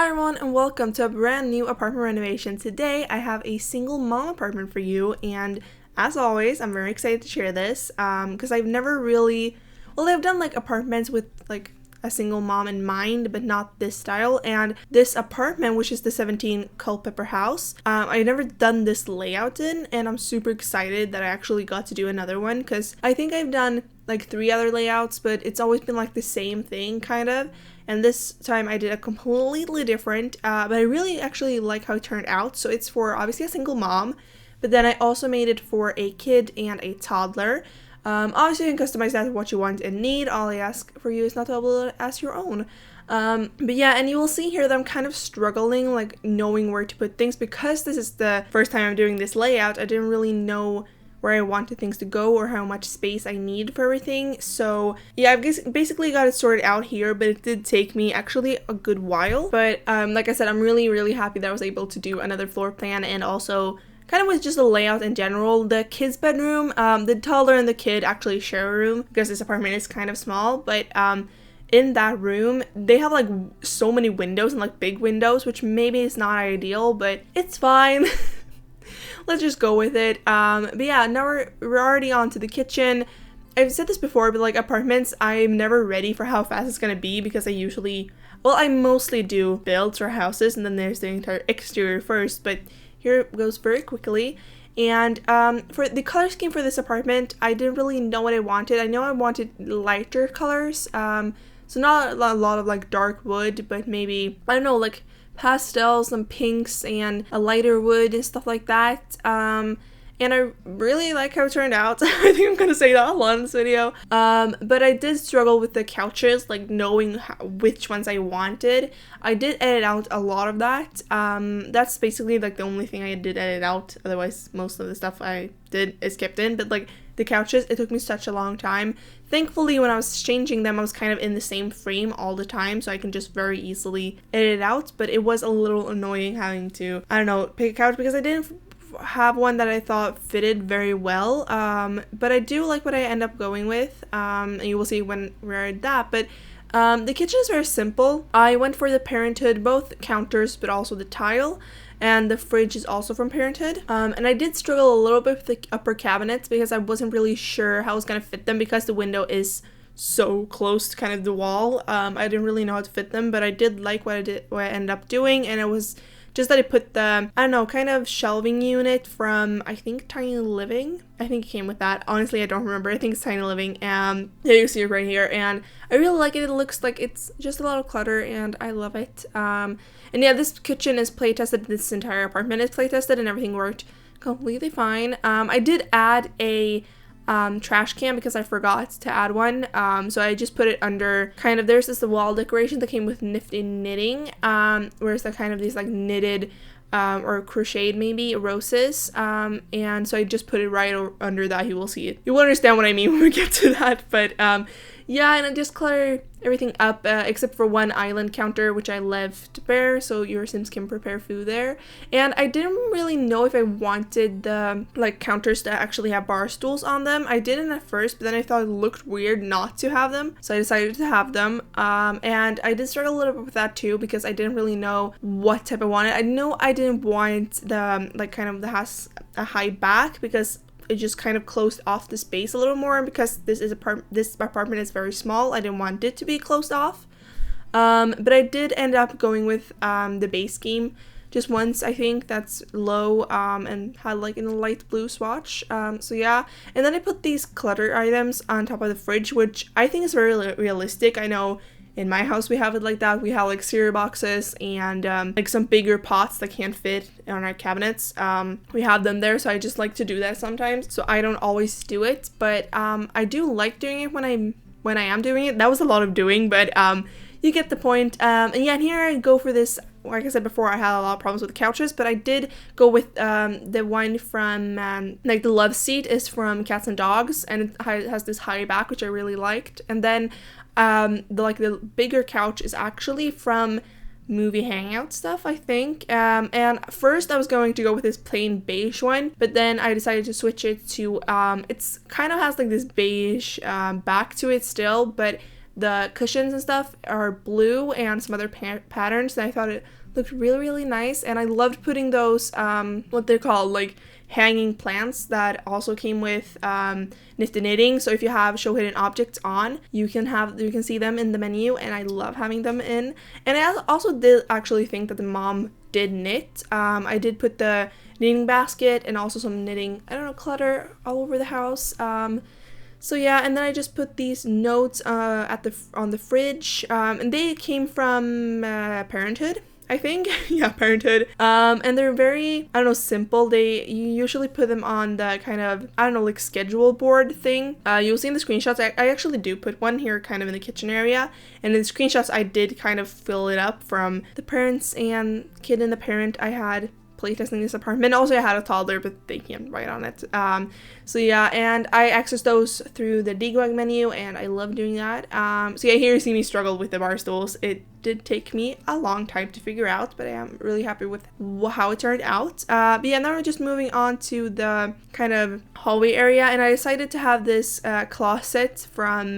Hi everyone and welcome to a brand new apartment renovation. Today I have a single mom apartment for you, and as always I'm very excited to share this because I've never really, I've done like apartments with like a single mom in mind, but not this style. And this apartment, which is the 17 Culpepper House, I've never done this layout in, and I'm super excited that I actually got to do another one because I think I've done like 3 other layouts, but it's always been like the same thing kind of. And this time I did a completely different, but I really actually like how it turned out. So it's for obviously a single mom, but then I also made it for a kid and a toddler. Obviously you can customize that to what you want and need. All I ask for you is not to be able to ask your own. But yeah, and you will see here that I'm kind of struggling like knowing where to put things because this is the first time I'm doing this layout. I didn't really know where I wanted things to go or how much space I need for everything. So yeah, I've basically got it sorted out here, but it did take me actually a good while. But like I said, I'm really happy that I was able to do another floor plan, and also kind of with just the layout in general. The kids' bedroom, the toddler and the kid actually share a room because this apartment is kind of small, but in that room they have like so many windows and like big windows, which maybe is not ideal, but it's fine. Let's just go with it. But yeah, now we're already on to the kitchen. I've said this before, but like apartments, I'm never ready for how fast it's gonna be because I mostly do builds or houses, and then there's the entire exterior first, but here it goes very quickly. And for the color scheme for this apartment, I didn't really know what I wanted. I know I wanted lighter colors, so not a lot of like dark wood, but maybe, I don't know, like pastels and pinks and a lighter wood and stuff like that. And I really like how it turned out. I think I'm gonna say that a lot in this video. But I did struggle with the couches, like knowing which ones I wanted. I did edit out a lot of that. That's basically like the only thing I did edit out. Otherwise, most of the stuff I did is kept in. But like the couches, it took me such a long time. Thankfully, when I was changing them, I was kind of in the same frame all the time, so I can just very easily edit it out. But it was a little annoying having to, I don't know, pick a couch because I didn't have one that I thought fitted very well. But I do like what I end up going with, and you will see when we're at that. But the kitchen is very simple. I went for the Parenthood, both counters, but also the tile. And the fridge is also from Parenthood. And I did struggle a little bit with the upper cabinets because I wasn't really sure how I was going to fit them because the window is so close to kind of the wall. I didn't really know how to fit them, but I did like what I ended up doing, and it was just that I put the, I don't know, kind of shelving unit from, I think, Tiny Living. I think it came with that. Honestly, I don't remember. I think it's Tiny Living. There you see it right here. And I really like it. It looks like it's just a lot of clutter, and I love it. And yeah, this kitchen is play tested. This entire apartment is play tested, and everything worked completely fine. I did add a trash can because I forgot to add one, so I just put it under kind of, there's this wall decoration that came with Nifty Knitting, where's the kind of these like knitted or crocheted maybe roses, and so I just put it right under that. You will see it, you will understand what I mean when we get to that. But yeah, and I just clutter everything up except for one island counter, which I left bare so your Sims can prepare food there. And I didn't really know if I wanted the like counters to actually have bar stools on them. I didn't at first, but then I thought it looked weird not to have them, so I decided to have them. And I did struggle a little bit with that too because I didn't really know what type I wanted. I know I didn't want the like kind of that has a high back because it just kind of closed off the space a little more, and because this apartment is very small, I didn't want it to be closed off. But I did end up going with the base scheme just once. I think that's low and had like in a light blue swatch. So yeah, and then I put these clutter items on top of the fridge, which I think is very realistic. I know in my house we have it like that. We have like cereal boxes and like some bigger pots that can't fit on our cabinets. We have them there, so I just like to do that sometimes. So I don't always do it, but I do like doing it when I am doing it. That was a lot of doing, but you get the point. And yeah, and here I go for this. Like I said before, I had a lot of problems with the couches, but I did go with the one from, like the love seat is from Cats and Dogs, and it has this high back, which I really liked. And then the bigger couch is actually from movie hangout stuff, I think. And first I was going to go with this plain beige one, but then I decided to switch it to, it's kind of has like this beige back to it still, but the cushions and stuff are blue and some other patterns, and I thought it looked really, really nice. And I loved putting those, what they're called, like hanging plants that also came with Nifty Knitting. So if you have show hidden objects on, you can see them in the menu, and I love having them in. And I also did actually think that the mom did knit. I did put the knitting basket and also some knitting, I don't know, clutter all over the house. So yeah, and then I just put these notes on the fridge, and they came from Parenthood, I think. Yeah, Parenthood. And they're very, I don't know, simple. You usually put them on the kind of, I don't know, like schedule board thing. You'll see in the screenshots, I actually do put one here kind of in the kitchen area. And in the screenshots, I did kind of fill it up from the parents and kid and the parent I had playtesting this apartment. Also, I had a toddler, but they can't write on it. So yeah, and I accessed those through the debug menu, and I love doing that. So yeah, here you see me struggle with the bar stools. It did take me a long time to figure out, but I am really happy with how it turned out. But yeah, now we're just moving on to the kind of hallway area, and I decided to have this closet from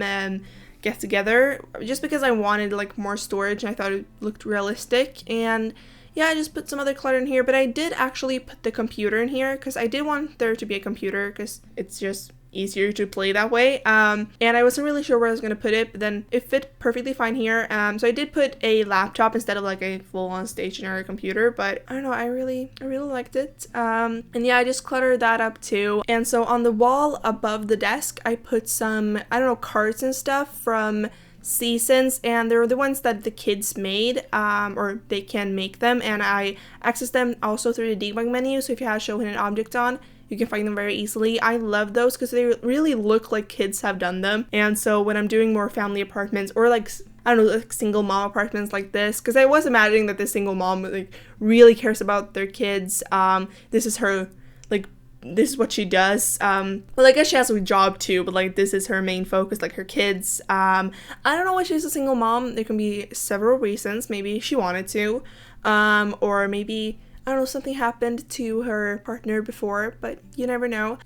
Get Together just because I wanted like more storage, and I thought it looked realistic. And yeah, I just put some other clutter in here, but I did actually put the computer in here because I did want there to be a computer because it's just easier to play that way. And I wasn't really sure where I was going to put it, but then it fit perfectly fine here. So I did put a laptop instead of like a full-on stationary computer, but I don't know, I really liked it. And yeah, I just cluttered that up too. And so on the wall above the desk, I put some, I don't know, cards and stuff from Seasons, and they're the ones that the kids made, or they can make them, and I access them also through the debug menu. So if you have show hidden objects on, you can find them very easily. I love those because they really look like kids have done them. And so when I'm doing more family apartments or like, I don't know, like single mom apartments like this, because I was imagining that this single mom like really cares about their kids. This is her, like, this is what she does. Well, I guess she has a job too, but like this is her main focus, like her kids. I don't know why she's a single mom. There can be several reasons. Maybe she wanted to, or maybe, I don't know, something happened to her partner before, but you never know.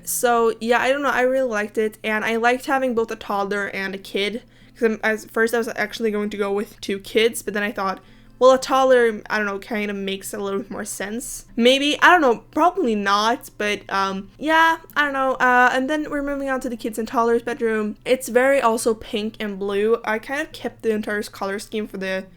So yeah, I don't know, I really liked it, and I liked having both a toddler and a kid, because at first I was actually going to go with 2 kids, but then I thought, well, a toddler, I don't know, kind of makes a little bit more sense. Maybe, I don't know, probably not, but yeah, I don't know. And then we're moving on to the kids and toddlers bedroom. It's very also pink and blue. I kind of kept the entire color scheme for the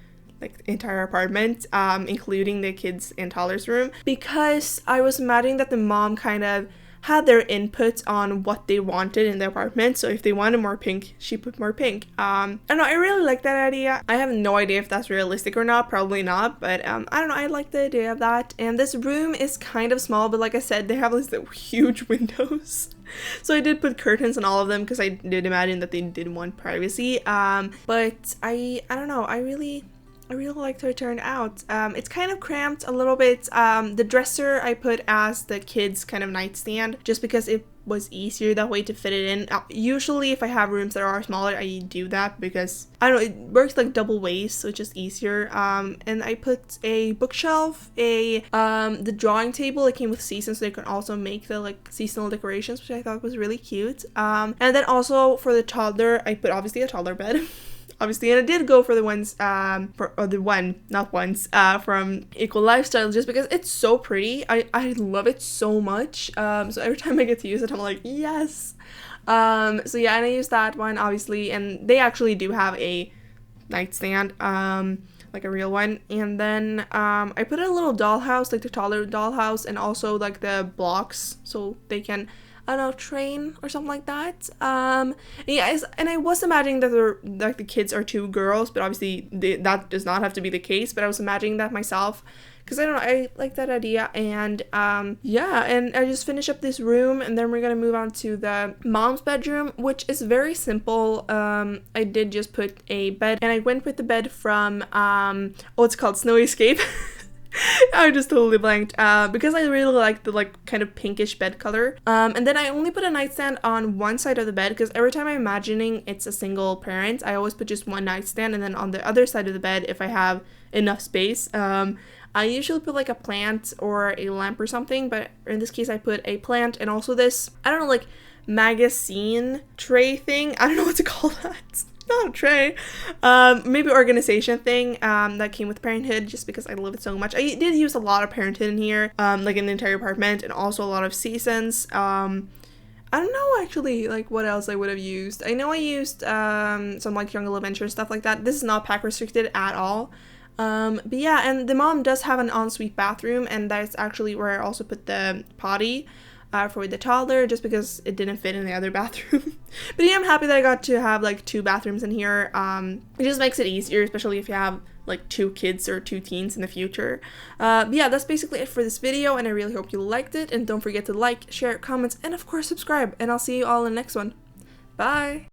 entire apartment, including the kids and toddlers room, because I was imagining that the mom kind of had their input on what they wanted in the apartment. So if they wanted more pink, she put more pink. I don't know, I really like that idea. I have no idea if that's realistic or not, probably not, but I don't know, I like the idea of that. And this room is kind of small, but like I said, they have these huge windows. So I did put curtains on all of them because I did imagine that they did want privacy. But I don't know, I really liked how it turned out. It's kind of cramped a little bit. The dresser I put as the kids' kind of nightstand just because it was easier that way to fit it in. Usually if I have rooms that are smaller, I do that because, I don't know, it works like double ways, so it's just easier. And I put a bookshelf, the drawing table. It came with Seasons, so they can also make the like seasonal decorations, which I thought was really cute. And then also for the toddler, I put obviously a toddler bed. Obviously, and I did go for the ones, from Equal Lifestyle, just because it's so pretty. I love it so much. So every time I get to use it, I'm like, yes. So yeah, and I use that one, obviously, and they actually do have a nightstand, like a real one. And then I put a little dollhouse, like the toddler dollhouse, and also like the blocks, so they can, I don't know, train or something like that. Yeah, and I was imagining that the kids are 2 girls, but obviously that does not have to be the case. But I was imagining that myself because I don't know, I like that idea. And yeah, and I just finish up this room, and then we're gonna move on to the mom's bedroom, which is very simple. I did just put a bed, and I went with the bed from it's called Snowy Escape. I just totally blanked because I really like the like kind of pinkish bed color. And then I only put a nightstand on one side of the bed because every time I'm imagining it's a single parent, I always put just one nightstand, and then on the other side of the bed, if I have enough space, I usually put like a plant or a lamp or something, but in this case I put a plant and also this, I don't know, like magazine tray thing. I don't know what to call that. not a tray. Maybe organization thing that came with Parenthood, just because I love it so much. I did use a lot of Parenthood in here, like in the entire apartment, and also a lot of seasons. I don't know actually like what else I would have used. I know I used some like Young Adventure and stuff like that. This is not pack restricted at all. But yeah, and the mom does have an ensuite bathroom, and that's actually where I also put the potty for the toddler, just because it didn't fit in the other bathroom. But yeah, I'm happy that I got to have like 2 bathrooms in here. It just makes it easier, especially if you have like 2 kids or 2 teens in the future. But yeah, that's basically it for this video, and I really hope you liked it, and don't forget to like, share, comment, and of course subscribe, and I'll see you all in the next one. Bye!